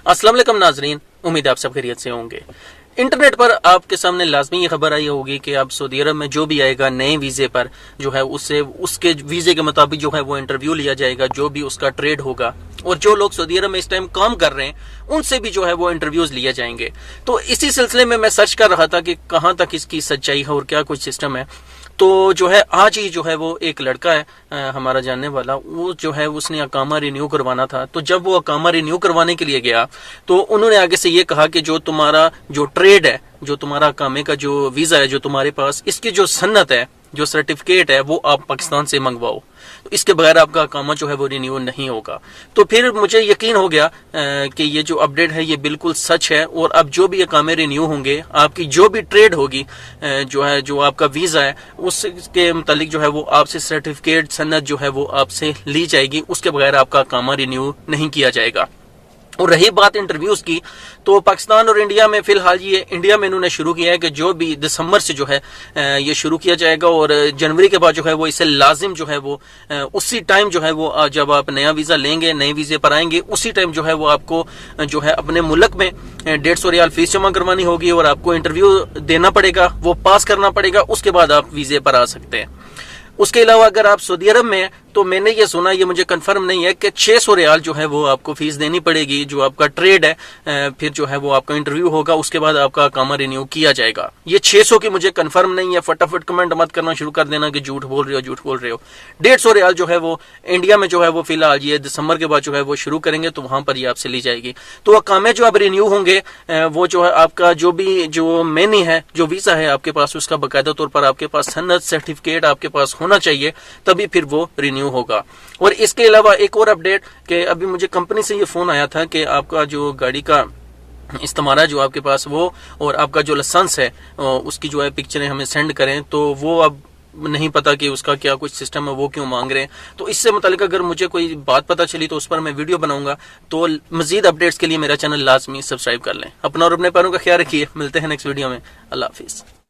अस्सलाम वालेकुम नाजरीन, उम्मीद आप सब खैरियत से होंगे। इंटरनेट पर आपके सामने लाजमी ये खबर आई होगी कि अब सऊदी अरब में जो भी आएगा नए वीजे पर जो है उससे उसके वीजे के मुताबिक जो है वो इंटरव्यू लिया जाएगा, जो भी उसका ट्रेड होगा। और जो लोग सऊदी अरब में इस टाइम काम कर रहे हैं उनसे भी जो है वो इंटरव्यूज लिए जाएंगे। तो इसी सिलसिले में मैं सर्च कर रहा था कि कहाँ तक इसकी सच्चाई है और क्या कुछ सिस्टम है। तो जो है आज ही जो है वो एक लड़का है हमारा जानने वाला, वो जो है उसने अकामा रिन्यू करवाना था। तो जब वो अकामा रिन्यू करवाने के लिए गया तो उन्होंने आगे से ये कहा कि जो तुम्हारा जो ट्रेड है, जो तुम्हारा अकामे का जो वीजा है जो तुम्हारे पास, इसकी जो सन्नत है, जो सर्टिफिकेट है, वो आप पाकिस्तान से मंगवाओ। तो इसके बगैर आपका अकामा जो है वो रिन्यू नहीं होगा। तो फिर मुझे यकीन हो गया कि ये जो अपडेट है ये बिल्कुल सच है। और अब जो भी अकामे रिन्यू होंगे, आपकी जो भी ट्रेड होगी, जो है जो आपका वीजा है उसके मुतालिक जो है वो आपसे सर्टिफिकेट सन्नत जो है वो आपसे ली जाएगी। उसके बगैर आपका अकामा रिन्यू नहीं किया जाएगा। और रही बात इंटरव्यूज की, तो पाकिस्तान और इंडिया में फिलहाल ये इंडिया में इन्होंने शुरू किया है कि जो भी दिसंबर से जो है ये शुरू किया जाएगा और जनवरी के बाद जो है वो इसे लाजिम जो है वो उसी टाइम जो है वो जब आप नया वीजा लेंगे, नए वीजे पर आएंगे, उसी टाइम जो है वो आपको जो है अपने मुल्क में 150 रियाल फीस जमा करवानी होगी और आपको इंटरव्यू देना पड़ेगा, वो पास करना पड़ेगा। उसके बाद आप वीजे पर आ सकते हैं। उसके अलावा अगर आप सऊदी अरब में हैं तो मैंने ये सुना, ये मुझे कंफर्म नहीं है, कि 600 रियाल जो है वो आपको फीस देनी पड़ेगी। जो आपका ट्रेड है फिर जो है वो आपका इंटरव्यू होगा, उसके बाद आपका अकामा रिन्यू किया जाएगा। ये 600 की मुझे कंफर्म नहीं है। फटाफट कमेंट मत करना शुरू कर देना कि झूठ बोल रहे हो, झूठ बोल रहे हो। 150 रियाल जो है वो इंडिया में जो है वो फिलहाल ये दिसंबर के बाद जो है वो शुरू करेंगे, तो वहां पर ये आपसे ली जाएगी। तो अकामे जो अब रिन्यू होंगे वो जो है आपका जो भी जो मेनी है, जो वीजा है आपके पास, उसका बाकायदा तौर पर आपके पास सनद सर्टिफिकेट आपके पास होना चाहिए, तभी फिर वो रिन्यू होगा। और इसके अलावा एक और अपडेट कि अभी मुझे कंपनी से ये फोन आया था कि आपका जो गाड़ी का इस्तेमाल है जो आपके पास, वो और आपका जो लाइसेंस है उसकी जो है पिक्चरें हमें सेंड करें। तो वो अब नहीं पता कि उसका क्या कुछ सिस्टम है, वो क्यों मांग रहे हैं। तो इससे मुतालिक अगर मुझे कोई बात पता चली तो उस पर मैं वीडियो बनाऊंगा। तो मजीद अपडेट्स के लिए मेरा चैनल लाजमी सब्सक्राइब कर लें। अपना और अपने पैरों का ख्याल रखिए। मिलते हैं नेक्स्ट वीडियो में। अल्लाह हाफिज।